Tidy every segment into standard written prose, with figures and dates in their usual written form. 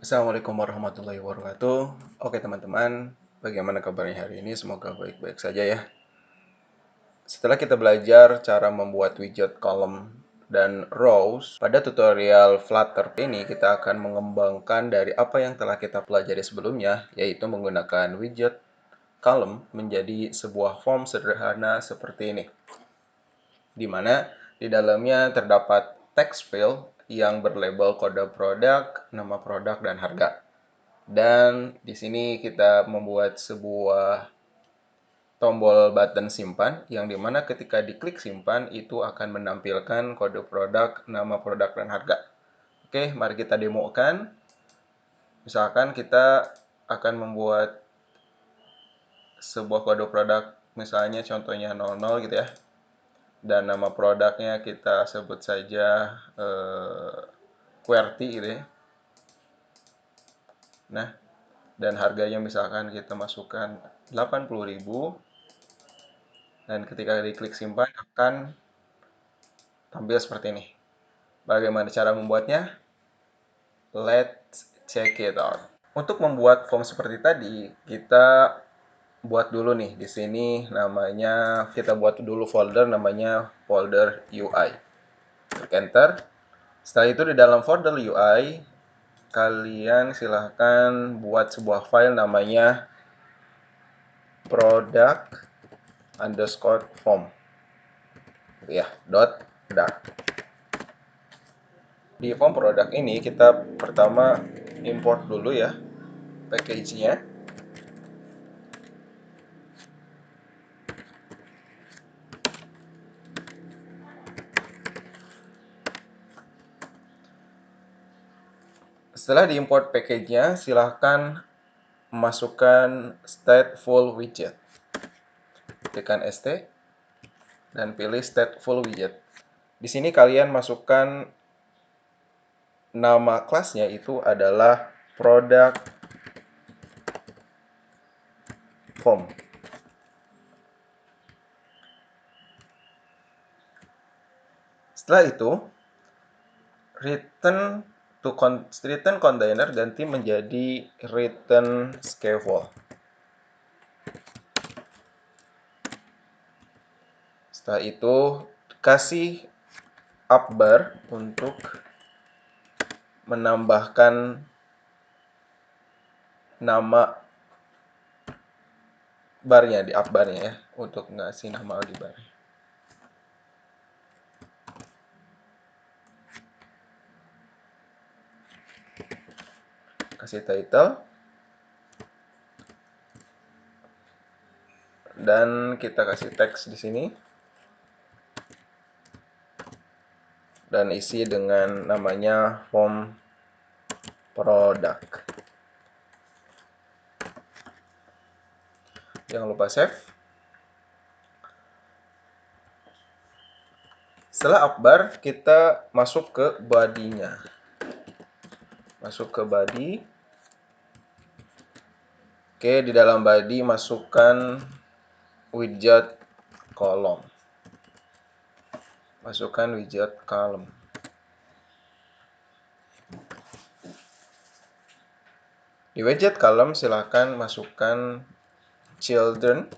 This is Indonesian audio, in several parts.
Assalamualaikum warahmatullahi wabarakatuh. Oke teman-teman, bagaimana kabarnya hari ini? Semoga baik-baik saja ya. Setelah kita belajar cara membuat widget column dan rows, pada tutorial Flutter ini kita akan mengembangkan dari apa yang telah kita pelajari sebelumnya, yaitu menggunakan widget column menjadi sebuah form sederhana seperti ini, di mana di dalamnya terdapat text field yang berlabel kode produk, nama produk, dan harga. Dan di sini kita membuat sebuah tombol button simpan yang dimana ketika diklik simpan itu akan menampilkan kode produk, nama produk, dan harga. Oke, mari kita demokan. Misalkan kita akan membuat sebuah kode produk, misalnya contohnya 00 gitu ya. Dan nama produknya kita sebut saja QWERTY gitu ya. Nah, dan harganya misalkan kita masukkan 80.000. Dan ketika diklik simpan akan tampil seperti ini. Bagaimana cara membuatnya? Let's check it out. Untuk membuat form seperti tadi, kita buat dulu nih di sini namanya, kita buat dulu folder namanya folder UI. Klik enter. Setelah itu di dalam folder UI kalian silahkan buat sebuah file namanya product_form ya, .product. Di form produk ini kita pertama import dulu ya package-nya. Setelah diimport package-nya, silahkan masukkan stateful widget. Tekan ST dan pilih stateful widget. Di sini kalian masukkan nama kelasnya itu adalah product form. Setelah itu, return container ganti menjadi return scaffold. Setelah itu, kasih up bar untuk menambahkan nama barnya di up barnya ya, untuk ngasih nama di bar. Kasih title dan kita kasih teks di sini dan isi dengan namanya form product. Jangan lupa save. Setelah upbar, kita masuk ke body-nya. Masuk ke body. Oke, di dalam body masukkan widget column. Masukkan widget column. Di widget column silahkan masukkan children.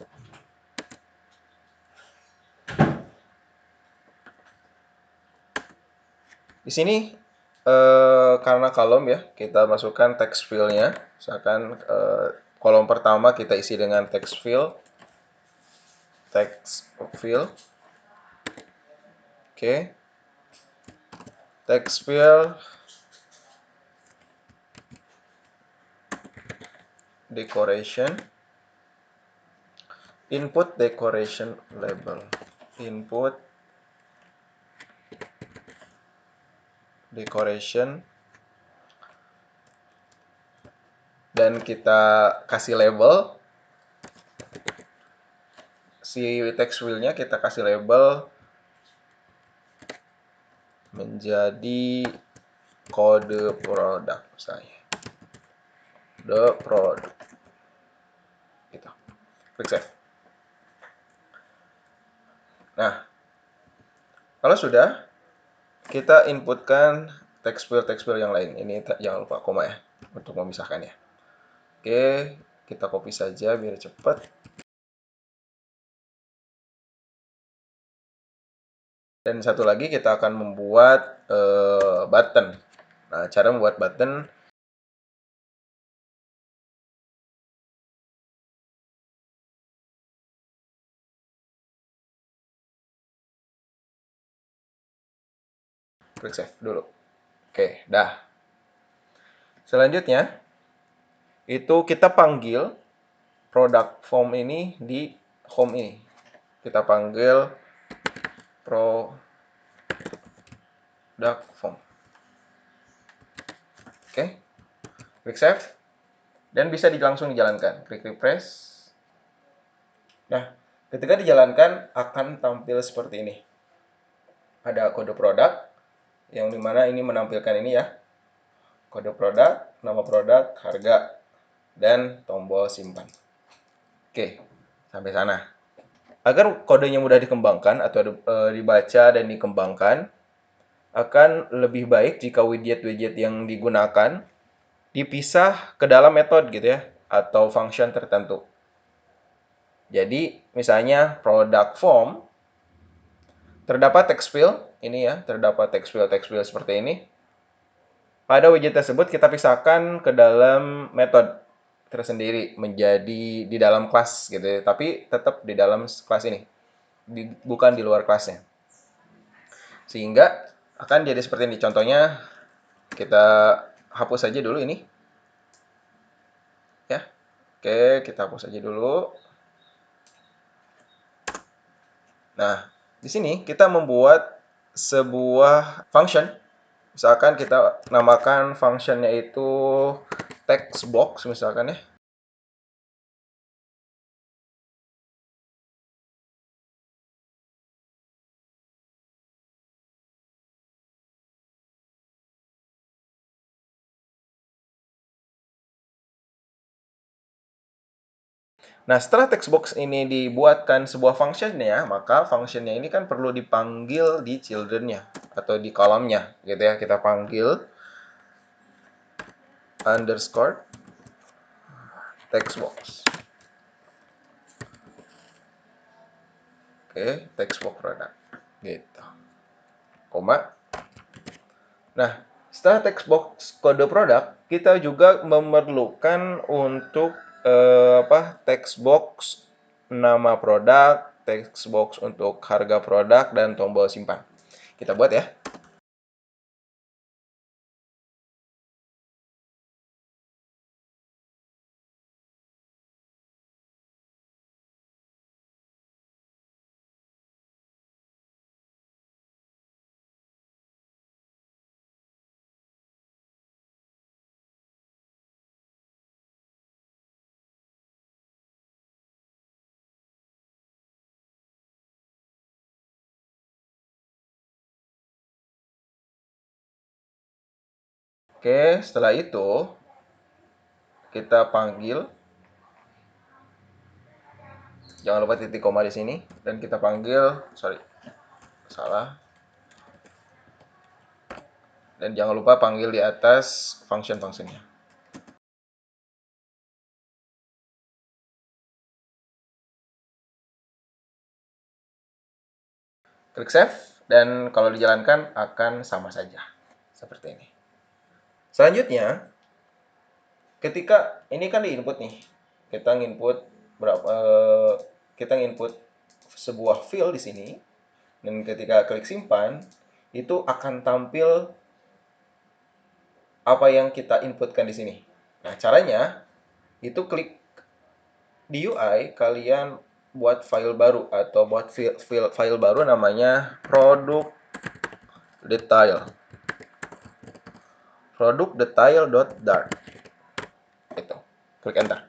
Di sini karena column ya, kita masukkan text field-nya. Misalkan kolom pertama kita isi dengan text field. Oke. Text field decoration, input decoration label, input decoration, dan kita kasih label si text field-nya, kita kasih label menjadi kode produk misalnya, the product gitu. Klik save. Nah, kalau sudah, kita inputkan text field yang lain. Ini jangan lupa koma ya untuk memisahkannya. Oke, kita copy saja biar cepat. Dan satu lagi kita akan membuat button. Nah, cara membuat button klik save dulu. Oke, dah. Selanjutnya itu kita panggil product form ini di home ini. Kita panggil product form. Oke. Klik save dan bisa langsung dijalankan. Klik refresh. Nah, ketika dijalankan akan tampil seperti ini. Ada kode produk yang dimana ini menampilkan ini ya. Kode produk, nama produk, harga, dan tombol simpan. Oke, sampai sana. Agar kodenya mudah dikembangkan atau dibaca dan dikembangkan, akan lebih baik jika widget-widget yang digunakan dipisah ke dalam metode gitu ya, atau function tertentu. Jadi, misalnya product form, terdapat text field, ini ya, terdapat text field seperti ini. Pada widget tersebut kita pisahkan ke dalam metode tersendiri menjadi di dalam kelas gitu ya, tapi tetap di dalam kelas ini, bukan di luar kelasnya. Sehingga akan jadi seperti ini. Contohnya kita hapus saja dulu ini. Ya. Oke, kita hapus saja dulu. Nah, di sini kita membuat sebuah function. Misalkan kita namakan functionnya itu text box misalkan ya. Nah, setelah text box ini dibuatkan sebuah functionnya, maka functionnya ini kan perlu dipanggil di children-nya atau di kolomnya, gitu ya. Kita panggil underscore text box. Oke, text box product. Gitu. Koma. Nah, setelah text box kode produk, kita juga memerlukan untuk text box nama produk, text box untuk harga produk, dan tombol simpan. Kita buat ya. Oke, setelah itu kita panggil, jangan lupa titik koma di sini, dan kita panggil, salah, dan jangan lupa panggil di atas function-functionnya. Klik save, dan kalau dijalankan akan sama saja, seperti ini. Selanjutnya, ketika ini kan di input nih, kita nginput sebuah field di sini, dan ketika klik simpan itu akan tampil apa yang kita inputkan di sini. Nah, caranya itu klik di UI, kalian buat file baru atau buat file baru namanya product detail.dart. Itu. Klik enter.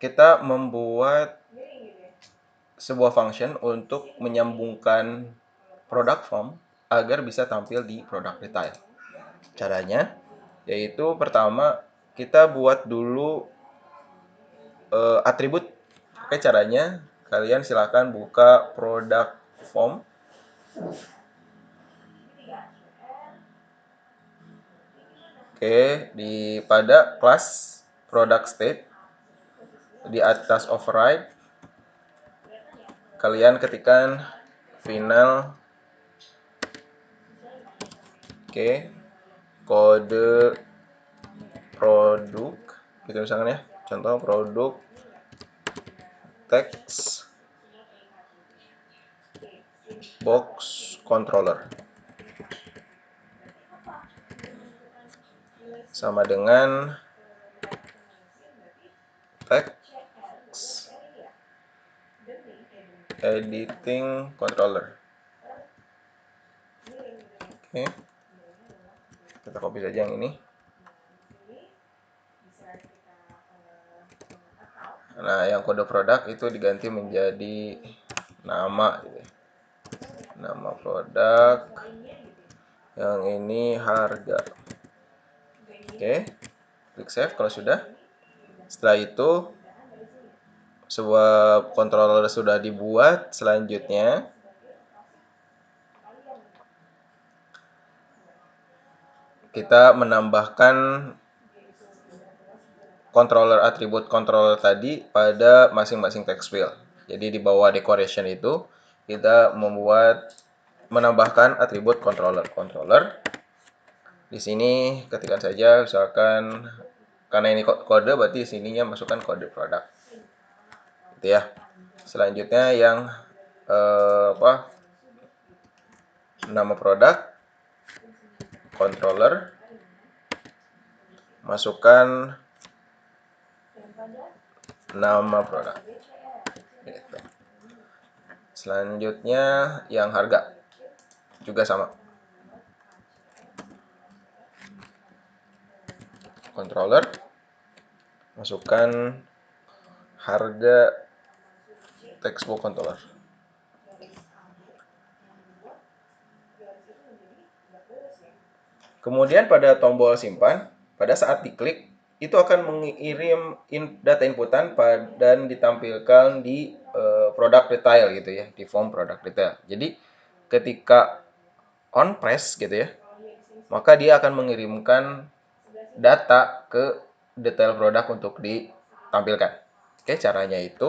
kita membuat sebuah function untuk menyambungkan product form agar bisa tampil di product detail. Caranya yaitu pertama kita buat dulu atribut. Oke, caranya kalian silakan buka product form. Oke, pada kelas product state di atas override kalian ketikkan final kode produk gitu misalkan ya, contoh produk text box controller sama dengan text editing controller. Oke, kita copy saja yang ini. Nah, yang kode produk itu diganti menjadi nama gitu. Nama produk, yang ini harga. Oke, klik save kalau sudah. Setelah itu sebuah controller sudah dibuat. Selanjutnya kita menambahkan controller atribut controller tadi pada masing-masing text field. Jadi di bawah decoration itu kita menambahkan atribut controller. Di sini ketikkan saja misalkan karena ini kode berarti sininya masukkan kode produk. Gitu ya. Selanjutnya yang nama produk controller, masukkan nama produk. Gitu. Selanjutnya yang harga juga sama. Controller, masukkan harga textbook controller. Kemudian pada tombol simpan, pada saat diklik itu akan mengirim data inputan dan ditampilkan di product detail gitu ya, di form product detail. Jadi ketika on press gitu ya, maka dia akan mengirimkan data ke detail produk untuk ditampilkan. Oke, caranya itu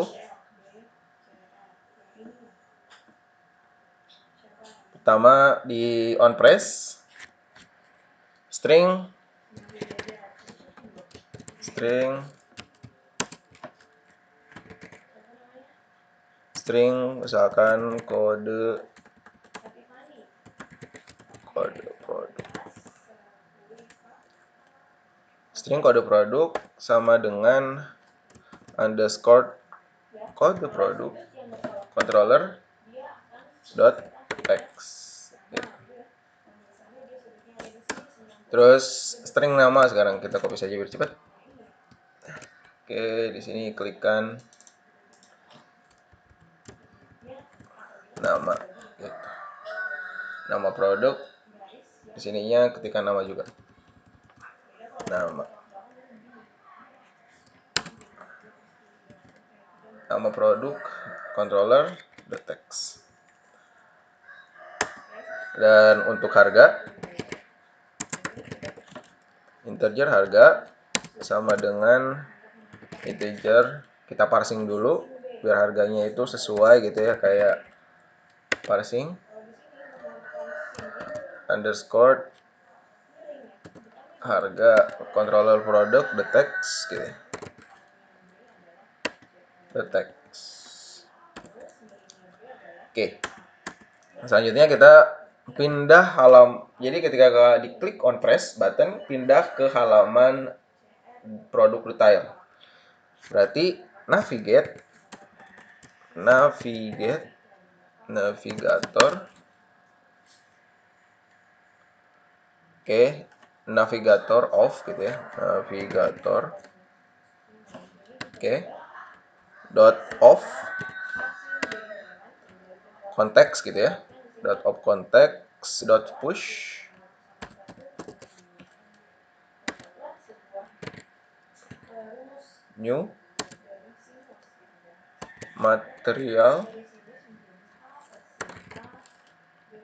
pertama di on press string misalkan kode produk. String kode produk sama dengan underscore kode produk controller dot text. Terus string nama sekarang kita copy saja biar cepat. Oke, di sini klikkan nama. Gitu. Nama produk. Di sininya ketikkan nama juga. Nama produk controller the text. Dan untuk harga integer harga sama dengan integer, kita parsing dulu biar harganya itu sesuai gitu ya, kayak parsing underscore harga controller produk the text gitu. The text. Oke. Selanjutnya kita pindah jadi ketika diklik on press button, pindah ke halaman produk detail. Berarti navigator. Oke, navigator off gitu ya. Navigator. Oke. dot of context gitu ya, dot of context dot push new material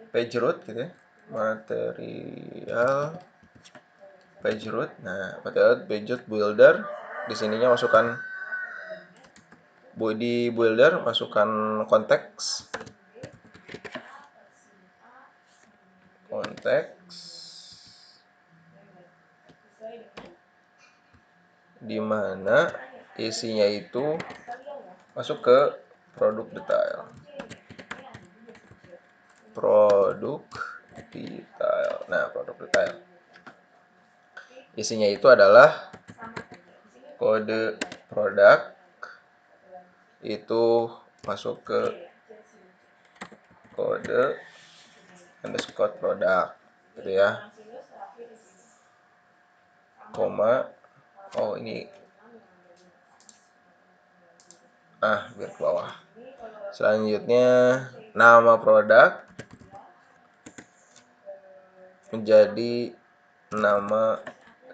page root gitu ya, material page root. Nah, material page root builder, di sininya masukkan body builder, masukkan konteks di mana isinya itu masuk ke produk detail. Nah, produk detail. Isinya itu adalah kode produk, itu masuk ke kode underscore produk gitu ya, koma, oh ini biar ke bawah. Selanjutnya nama produk menjadi nama,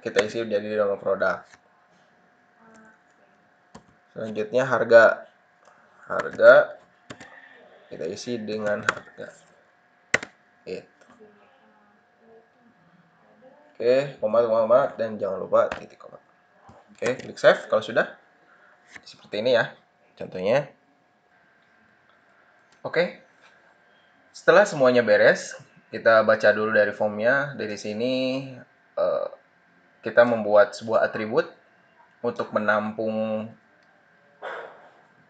kita isi menjadi nama produk. Selanjutnya harga kita isi dengan harga. Oke, koma, dan jangan lupa titik koma. Oke, klik save kalau sudah. Seperti ini ya contohnya. Oke, setelah semuanya beres, kita baca dulu dari formnya. Dari sini kita membuat sebuah atribut untuk menampung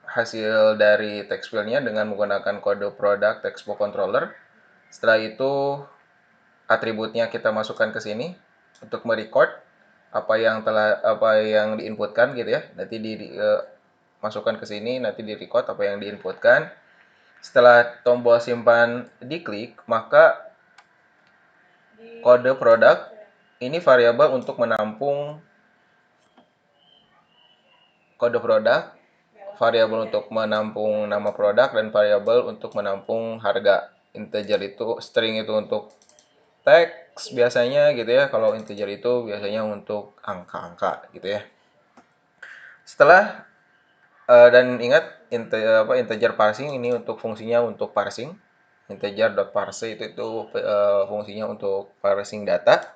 hasil dari text field-nya dengan menggunakan kode product text box controller. Setelah itu atributnya kita masukkan ke sini untuk merecord apa yang diinputkan gitu ya. Nanti masukkan ke sini, nanti direcord apa yang diinputkan. Setelah tombol simpan diklik, maka kode produk ini variabel untuk menampung kode produk, variabel untuk menampung nama produk, dan variabel untuk menampung harga. Integer itu, string itu untuk teks biasanya gitu ya. Kalau integer itu biasanya untuk angka-angka gitu ya. Setelah dan ingat integer parsing ini untuk fungsinya untuk parsing. Integer.parse itu fungsinya untuk parsing data.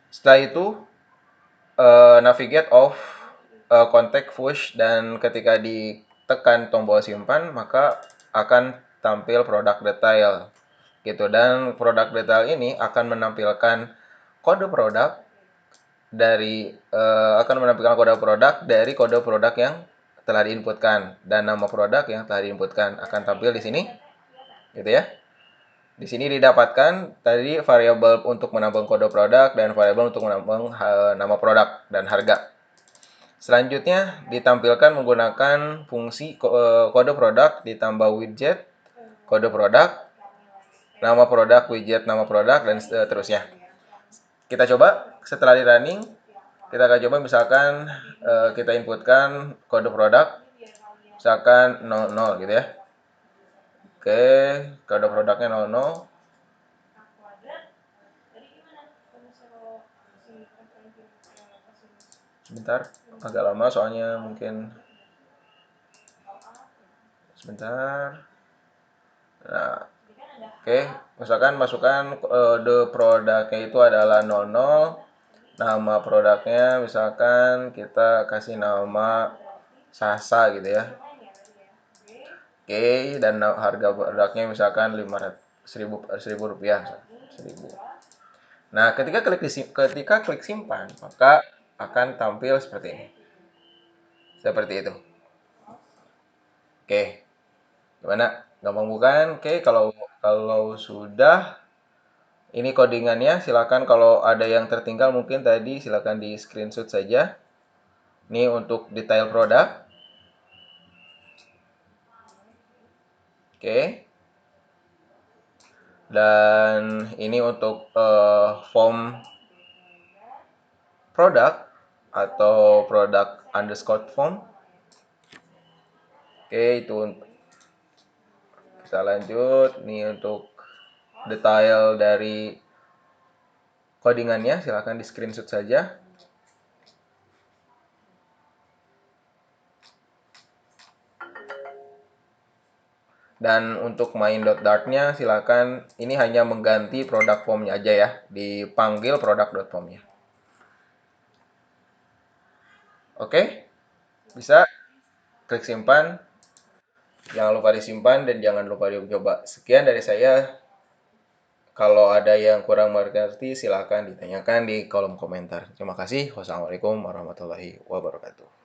Setelah itu navigate of context push, dan ketika ditekan tombol simpan maka akan tampil produk detail gitu, dan produk detail ini akan menampilkan kode produk dari kode produk yang telah diinputkan, dan nama produk yang telah diinputkan akan tampil di sini gitu ya. Di sini didapatkan tadi variabel untuk menampung kode produk dan variabel untuk menampung nama produk dan harga. Selanjutnya ditampilkan menggunakan fungsi kode produk ditambah widget kode produk, nama produk, widget nama produk, dan seterusnya. Kita coba setelah di running, kita akan coba misalkan kita inputkan kode produk misalkan 00 gitu ya. Oke, kode produknya 00. Sebentar, agak lama soalnya mungkin. Sebentar. Nah, oke, misalkan masukkan kode produknya itu adalah 00. Nama produknya misalkan kita kasih nama Sasa gitu ya. Oke, dan harga produknya misalkan 1000 rupiah. 1000. Nah, ketika klik simpan, maka akan tampil seperti ini. Seperti itu. Oke. Gimana? Gampang bukan? Oke, kalau sudah ini codingannya, silakan kalau ada yang tertinggal mungkin tadi silakan di screenshot saja. Ini untuk detail produk. Oke. Dan ini untuk form produk. atau produk underscore form. Oke, itu kita lanjut. Nih untuk detail dari codingannya, silahkan di screenshot saja. Dan untuk main.dart-nya silakan, ini hanya mengganti produk form-nya aja ya, dipanggil product.form-nya. Oke, bisa klik simpan, jangan lupa disimpan dan jangan lupa dicoba. Sekian dari saya. Kalau ada yang kurang mengerti silakan ditanyakan di kolom komentar. Terima kasih. Wassalamualaikum warahmatullahi wabarakatuh.